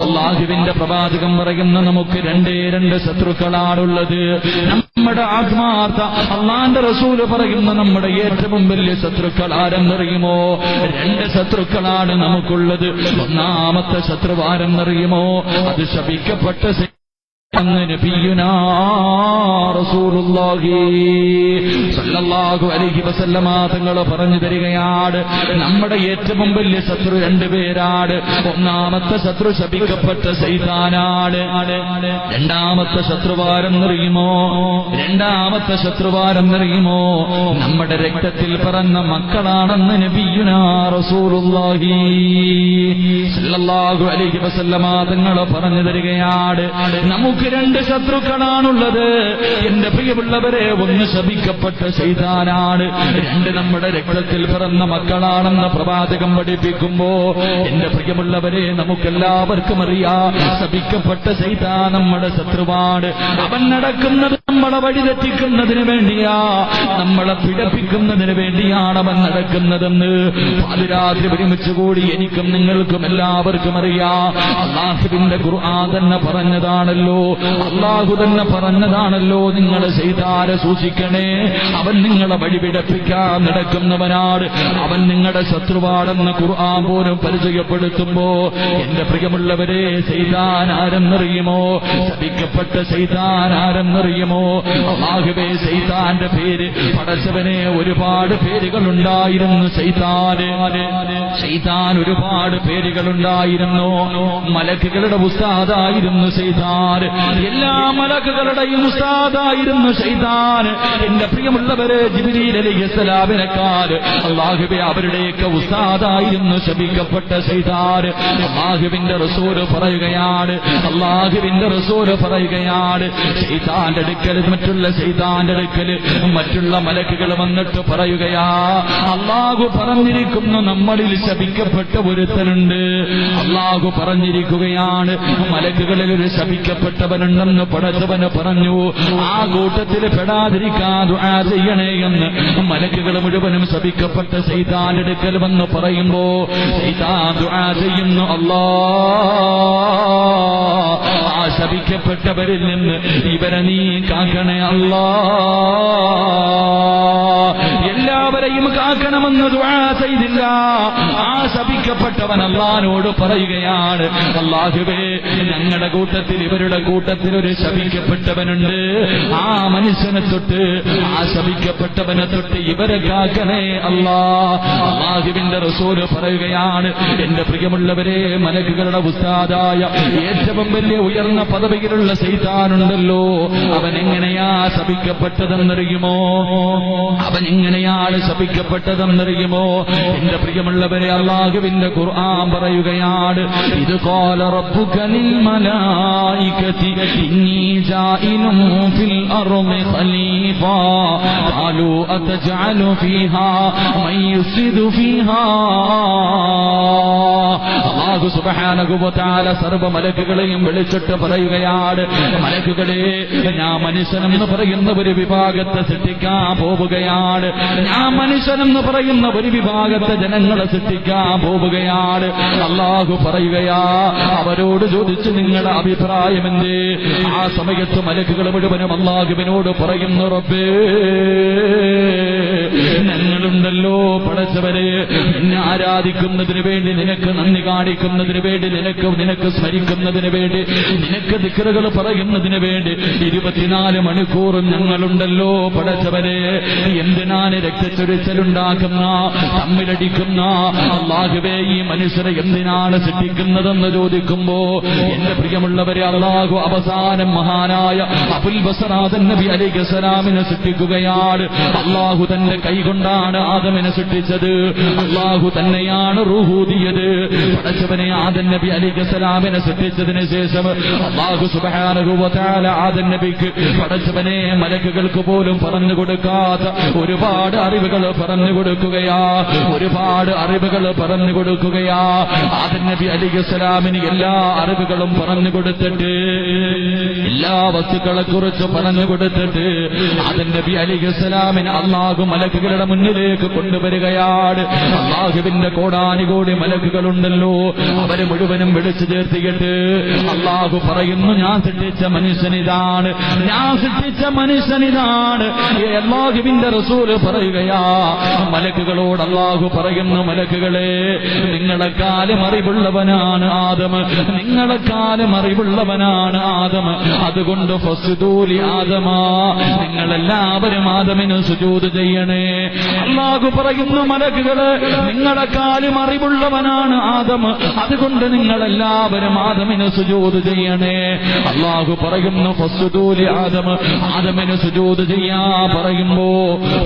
അല്ലാഹുവിന്റെ പ്രവാചകം പറയുന്ന നമുക്ക് രണ്ട് ശത്രുക്കളാണുള്ളത്. നമ്മുടെ ആത്മാർത്ഥ അല്ലാഹുവിന്റെ റസൂൽ പറയുന്ന നമ്മുടെ ഏറ്റവും വലിയ ശത്രുക്കൾ ആരെന്നറിയുമോ? രണ്ട് ശത്രുക്കളാണ് നമുക്കുള്ളത്. ഒന്നാമത്തെ ശത്രു ആരെന്നറിയുമോ? അത് ശപിക്കപ്പെട്ട നബിയുനാ റസൂലുള്ളാഹി സ്വല്ലല്ലാഹു അലൈഹി വസല്ലമ തങ്ങൾ പറഞ്ഞു തരികയാണ്, നമ്മുടെ ഏറ്റവും വലിയ ശത്രു രണ്ടുപേരാണ്. ഒന്നാമത്തെ ശത്രു ശപിക്കപ്പെട്ട ശൈത്താനാണ്. രണ്ടാമത്തെ ശത്രുവാരെന്നറിയുമോ? രണ്ടാമത്തെ ശത്രുവാരെന്നറിയുമോ? നമ്മുടെ രക്തത്തിൽ പിറന്ന മക്കളാണെന്ന് നബിയുനാ റസൂലുള്ളാഹി സ്വല്ലല്ലാഹു അലൈഹി വസല്ലമ തങ്ങൾ പറഞ്ഞു തരികയാണ്, നമുക്ക് രണ്ട് ശത്രുക്കളാണുള്ളത്. എന്റെ പ്രിയമുള്ളവരെ, ഒന്ന് ശപിക്കപ്പെട്ട ശൈത്താനാണ്, രണ്ട് നമ്മുടെ രക്തത്തിൽ പിറന്ന മക്കളാണെന്ന് പ്രവാചകം പഠിപ്പിക്കുമ്പോ എന്റെ പ്രിയമുള്ളവരെ, നമുക്കെല്ലാവർക്കും അറിയാം, ശപിക്കപ്പെട്ട ശൈത്താൻ നമ്മുടെ ശത്രുവാണ്. അവൻ നടക്കുന്നത് നമ്മളെ വഴിതെറ്റിക്കുന്നതിന് വേണ്ടിയാ, നമ്മളെ പിഴപ്പിക്കുന്നതിന് വേണ്ടിയാണ് അവൻ നടക്കുന്നതെന്ന് പാതിരാത്രി ഒരുമിച്ചുകൂടി എനിക്കും നിങ്ങൾക്കും എല്ലാവർക്കും അറിയാം. അല്ലാഹുവിന്റെ ഖുർആൻ തന്നെ പറഞ്ഞതാണല്ലോ, അല്ലാഹു തന്നെ പറഞ്ഞതാണല്ലോ, നിങ്ങൾ ശൈത്താനെ സൂക്ഷിക്കണേ, അവൻ നിങ്ങളെ വഴിപിഴപ്പിക്കാൻ നടക്കുന്നവനാണ്, അവൻ നിങ്ങളുടെ ശത്രുവാണെന്ന് ഖുർആൻ പോലും പരിചയപ്പെടുത്തുമ്പോ എന്റെ പ്രിയമുള്ളവരെ, ശൈത്താൻ ആരെന്നറിയുമോ? ശപിക്കപ്പെട്ട ശൈത്താൻ ആരെന്നറിയുമോ? അല്ലാഹുവേ, ശൈത്താന്റെ പേര് പടച്ചവനെ ഒരുപാട് പേരുകളുണ്ടായിരുന്നു. ശൈത്താൻ ഒരുപാട് പേരുകളുണ്ടായിരുന്നു. മലക്കുകളുടെ ഉസ്താദായിരുന്നു ശൈത്താൻ, എല്ലാ മലക്കുകളുടെയും ഉസ്താദായിരുന്നു ശൈത്താൻ. എന്റെ പ്രിയമുള്ളവരെ, ജിബ്രീൽ അലൈഹിസ്സലാമിനെക്കാൾ അല്ലാഹുവേ അവരുടെയൊക്കെ ഉസ്താദായിരുന്നു ശപിക്കപ്പെട്ട ശൈത്താൻ. അല്ലാഹുവിന്റെ റസൂൽ പറയുകയാണ്, ശൈത്താന്റെ അടുക്കൽ, മറ്റുള്ള ശൈത്താന്റെ അടുക്കൽ മറ്റുള്ള മലക്കുകൾ വന്നിട്ട് പറയുകയാ, അല്ലാഹു പറഞ്ഞിരിക്കുന്നു നമ്മളിൽ ശപിക്കപ്പെട്ട ഒരുത്തനുണ്ട്. അല്ലാഹു പറഞ്ഞിരിക്കുകയാണ്, മലക്കുകളിൽ ഒരു ശപിക്കപ്പെട്ടവനുണ്ടെന്ന് പടച്ചവന് പറഞ്ഞു. ആ കൂട്ടത്തിൽ പെടാതിരിക്കാൻ ദുആ ചെയ്യണേ എന്ന് മലക്കുകൾ മുഴുവനും ശപിക്കപ്പെട്ട ശൈത്താന്റെ അടുക്കൽ വന്ന് പറയുമ്പോ ശൈത്താൻ ദുആ ചെയ്യുന്നു, അല്ലാഹ് ആ ശപിക്കപ്പെട്ടവരിൽ നിന്ന് ഇവരെ നീ കാക്കണേ അല്ലാഹ്, എല്ലാവരെയും കാക്കണമെന്ന് ദുആ ചെയ്തില്ല. ആ ശപിക്കപ്പെട്ടവൻ അല്ലാഹുവോട് പറയുകയാണ്, അല്ലാഹുവേ, ഞങ്ങളുടെ കൂട്ടത്തിൽ, ഇവരുടെ കൂട്ടത്തിൽ ഒരു ശപിക്കപ്പെട്ടവനുണ്ട്, ആ മനുഷ്യനെ തൊട്ട്, ആ ശപിക്കപ്പെട്ടവനെ തൊട്ട് ഇവരെ കാക്കണേ അല്ലാഹ്. അല്ലാഹുവിന്റെ റസൂൽ പറയുകയാണ്, എന്റെ പ്രിയമുള്ളവരെ, മലക്കുകളുടെ ഉസ്താദായ ഏറ്റവും വലിയ ഉയർന്ന പദവിയിലുള്ള ശൈത്താനുണ്ടല്ലോ, അവൻ എങ്ങനെയാ ശപിക്കപ്പെട്ടതെന്നറിയുമോ? അവൻ എങ്ങനെയാണ് ശപിക്കപ്പെട്ടതെന്നറിയുമോ? എന്റെ പ്രിയമുള്ളവരെ, അല്ലാഹുവിന്റെ ഖുർആൻ പറയുകയാണ്, ഇത് ഖാല റബ്ബുക ലിൽ മലായികതി ഇന്നി ജാഇലും ഫിൽ അർളി ഖലീഫ ഖാലൂ അതജഅലു ഫീഹാ മൻ യുഫ്സിദു ഫീഹാ. അല്ലാഹു സുബ്ഹാനഹു വ തആല സർവ്വ മലക്കുകളെയും വിളിച്ചിട്ട് പറയുകയാണ്, മലക്കുകളെ, ഞാൻ മനുഷ്യനെന്ന് പറയുന്ന ഒരു വിഭാഗത്തെ സൃഷ്ടിക്കാൻ പോവുകയാണ്, ഞാൻ മനുഷ്യനെന്ന് പറയുന്ന ഒരു വിഭാഗത്തെ ജനങ്ങളെ സൃഷ്ടിക്കാൻ പോവുകയാണ്. അല്ലാഹു പറയുകയാ, അവരോട് ചോദിച്ചു നിങ്ങളുടെ അഭിപ്രായം എന്തേ? ആ സമയത്ത് മലക്കുകൾ മുഴുവനും അല്ലാഹുവിനോട് പറയുന്നു, റബ്ബേ, ഞങ്ങളുണ്ടല്ലോ പടച്ചവരെ, നിന്നെ ആരാധിക്കുന്നതിന് വേണ്ടി, നിനക്ക് നന്ദി കാണിക്കുന്നതിന് വേണ്ടി, നിനക്ക് സ്മരിക്കുന്നതിന് വേണ്ടി, നിനക്ക് ദിക്റുകൾ പറയുന്നതിന് വേണ്ടി 24 മണിക്കൂറും ഞങ്ങളുണ്ടല്ലോ പടച്ചവരെ. എന്തിനാണ് രക്തച്ചൊരിച്ചലുണ്ടാക്കുന്ന, തമ്മിലടിക്കുന്ന അല്ലാഹുവേ ഈ മനുഷ്യരെ എന്തിനാണ് സൃഷ്ടിക്കുന്നതെന്ന് ചോദിക്കുമ്പോ എന്റെ പ്രിയമുള്ളവരെ, അല്ലാഹു അവസാനം മഹാനായ അബുൽ ബസർ ആദം നബി അലൈഹിസ്സലാമിനെ സൃഷ്ടിക്കുകയാണ്. അല്ലാഹു തന്റെ കൈകൊണ്ടാണ് ആദമിനെ സൃഷ്ടിച്ചത്, അല്ലാഹു തന്നെയാണ് റൂഹൂദിയത്. പടച്ചവനെ, ആദം നബി അലൈഹിസ്സലാമിനെ സൃഷ്ടിച്ചതിന് ശേഷം അല്ലാഹു സുബ്ഹാനഹു വ തആല ആദം നബിക്ക് പടച്ചവനെ മലക്കുകൾക്ക് പോലും പറഞ്ഞു കൊടുക്കാത്ത ഒരുപാട് അറിവുകൾ പറഞ്ഞു കൊടുക്കുകയാ, ഒരുപാട് അറിവുകൾ പറഞ്ഞു കൊടുക്കുകയാ. ആദം നബി അലൈഹിസ്സലാമിന് എല്ലാ അറിവുകളും പറഞ്ഞു കൊടുത്തിട്ട്, എല്ലാ വസ്തുക്കളെ കുറിച്ച് പറഞ്ഞു കൊടുത്തിട്ട് ആദം നബി അലൈഹിസ്സലാമിന് അല്ലാഹു മലക്കുകളുടെ മുന്നിലേക്ക് കൊണ്ടുവരികയാണ്. അല്ലാഹുവിന്റെ കോടാനുകോടി മലക്കുകളുണ്ടല്ലോ, അവരെ മുഴുവനും വിളിച്ചു ചേർത്തിയിട്ട് അല്ലാഹു പറയുന്നു, ഞാൻ സൃഷ്ടിച്ച മനുഷ്യനിതാണ്, ഞാൻ സൃഷ്ടിച്ച മനുഷ്യനിതാണ്. അല്ലാഹുവിന്റെ റസൂൽ പറയുകയാ, മലക്കുകളോട് അല്ലാഹു പറയുന്നു, മലക്കുകളെ, നിങ്ങളെക്കാളും അറിവുള്ളവനാണ് ആദം, നിങ്ങളെക്കാളും അറിവുള്ളവനാണ് ആദം. അതുകൊണ്ട് ഫസ്ജുദൂലി ആദമാ, നിങ്ങളെല്ലാവരും ആദമിന് സുജൂദ് ചെയ്യണേ. അല്ലാഹു പറയുന്നു, മലക്കുകളെ, നിങ്ങളെക്കാളും അറിവുള്ളവനാണ് ആദം, അതുകൊണ്ട് നിങ്ങളെല്ലാവരും ആദമിന് സുജൂദ് ചെയ്യണേ. അല്ലാഹു പറയുന്നു, ഫസ്ജുദൂലി ആദം, ആദമിന് സുജൂദ് ചെയ്യാ പറയുമ്പോ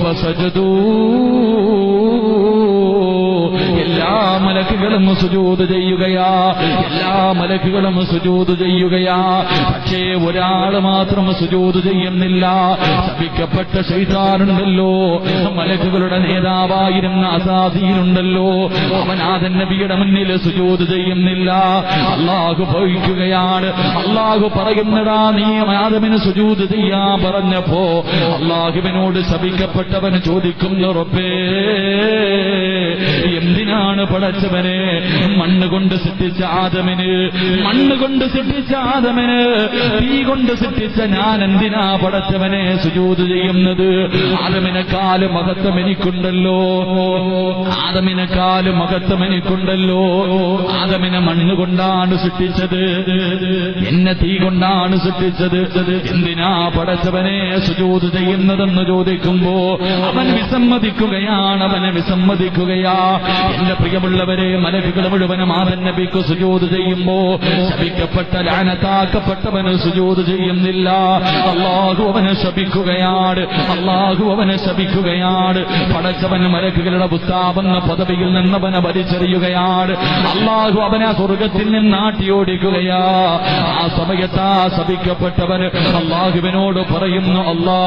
ഫസജദൂ, എല്ലാ മലക്കുകളും സുജൂദ് ചെയ്യുകയാ, എല്ലാ മലക്കുകളും സുജൂദ് ചെയ്യുകയാ. പക്ഷേ ഒരാൾ മാത്രം സുജൂദ് ചെയ്യുന്നില്ല. ശപിക്കപ്പെട്ട ശൈത്താനുണ്ടല്ലോ, മലക്കുകളുടെ നേതാവായിരുന്ന അസാദീലുണ്ടല്ലോ, അവൻ ആദം നബിയുടെ മുന്നിൽ സുജൂദ് ചെയ്യുന്നില്ല. അല്ലാഹു ഭവിക്കുകയാണ്. അല്ലാഹു പറയുന്നടാ, നീ ആദമിന് സുജൂദ് ചെയ്യാൻ പറഞ്ഞപ്പോ അല്ലാഹുവിനോട് ശപിക്കപ്പെട്ടവൻ ചോദിക്കുന്നു, റബ്ബേ, എന്തിനാണ് പടച്ചവനെ മണ്ണ് കൊണ്ട് സൃഷ്ടിച്ച ആദമിന്, മണ്ണ് കൊണ്ട് സൃഷ്ടിച്ച ആദമിന് തീ കൊണ്ട് സൃഷ്ടിച്ച ഞാൻ എന്തിനാ പടച്ചവനെ സുജൂദ് ചെയ്യുന്നത്? ആദമിനെക്കാളും മഹത്വം എനിക്കുണ്ടല്ലോ, ആദമിനെക്കാളും മഹത്വം എനിക്കുണ്ടല്ലോ. ആദമിനെ മണ്ണ് കൊണ്ടാണ് സൃഷ്ടിച്ചത്, എന്നെ തീ കൊണ്ടാണ് സൃഷ്ടിച്ചത്, എന്തിനാ പടച്ചവനെ സുജൂദ് ചെയ്യുന്നതെന്ന് ചോദിക്കുമ്പോ അവൻ വിസമ്മതിക്കുകയാണ്, അവനെ വിസമ്മതിക്കുകയാ. എന്റെ പ്രിയമുള്ളവരെ, മലക്കുകൾ മുഴുവനും ആദം നബിക്ക് സുജൂദ് ചെയ്യുമ്പോ ശപിക്കപ്പെട്ട ലാനത്താക്കപ്പെട്ടവന് സുജൂദ് ചെയ്യുന്നില്ല. അല്ലാഹു അവനെ ശപിക്കുകയാണ്, അല്ലാഹു അവനെ ശപിക്കുകയാണ്. പടച്ചവൻ മലക്കുകളുടെ പുസ്താവെന്ന പദവിയിൽ നിന്നവനെ വലിച്ചെറിയുകയാണ്. അല്ലാഹു അവനെ സ്വർഗത്തിൽ നിന്ന് ആട്ടിയോടിക്കുകയാ. ആ സമയത്താ ശപിക്കപ്പെട്ടവൻ അല്ലാഹുവിനോട് പറയുന്നു, അല്ലാ,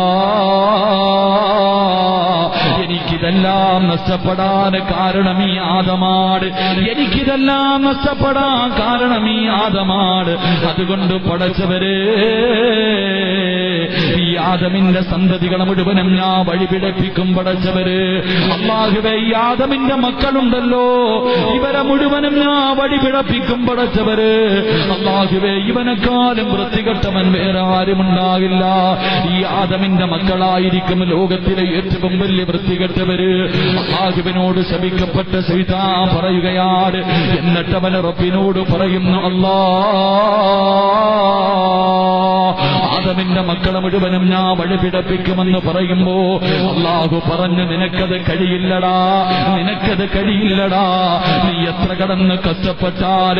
എനിക്കിതെല്ലാം നഷ്ടപ്പെടാൻ കാരണം ഈ ആദമാണ്, എനിക്കിതെല്ലാം നഷ്ടപ്പെടാൻ കാരണം ഈ ആദമാണ്. അതുകൊണ്ട് പടച്ചവരെ, ഈ ആദമിന്റെ സന്തതികളെ മുഴുവനും ഞാൻ വഴിപിഴപ്പിക്കും പടച്ചവര്. അല്ലാഹുവേ, ഈ ആദമിന്റെ മക്കളുണ്ടല്ലോ, ഇവരെ മുഴുവനും ഞാൻ വഴിപിഴപ്പിക്കും പടച്ചവര്. അല്ലാഹുവേ, ഇവനെക്കാളും വൃത്തികെട്ടവൻ വേറെ ആരുമുണ്ടാകില്ല. ഈ ആദമിന്റെ മക്കളായിരിക്കും ലോകത്തിലെ ഏറ്റവും വലിയ വൃത്തികെട്ടവര്. അല്ലാഹുവിനോട് ശപിക്കപ്പെട്ട ശൈത്താൻ പറയുകയാണ്. എന്നിട്ടവൻ റബ്ബിനോട് പറയുന്നു, അല്ലാ, ആദമിന്റെ മക്കളെ മുഴുവനും ഞാൻ വഴിപിഴപ്പിക്കുമെന്ന് പറയുമ്പോ അല്ലാഹു പറഞ്ഞു, നിനക്കത് കഴിയില്ലടാ, നിനക്കത് കഴിയില്ലടാ. നീ എത്ര കടന്ന് കഷ്ടപ്പെട്ടാൽ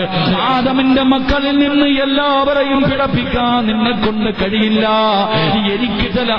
ആദമിന്റെ മക്കളിൽ നിന്ന് എല്ലാവരെയും പിഴപ്പിക്കാൻ നിന്നെ കൊണ്ട് കഴിയില്ല. എനിക്ക് ചില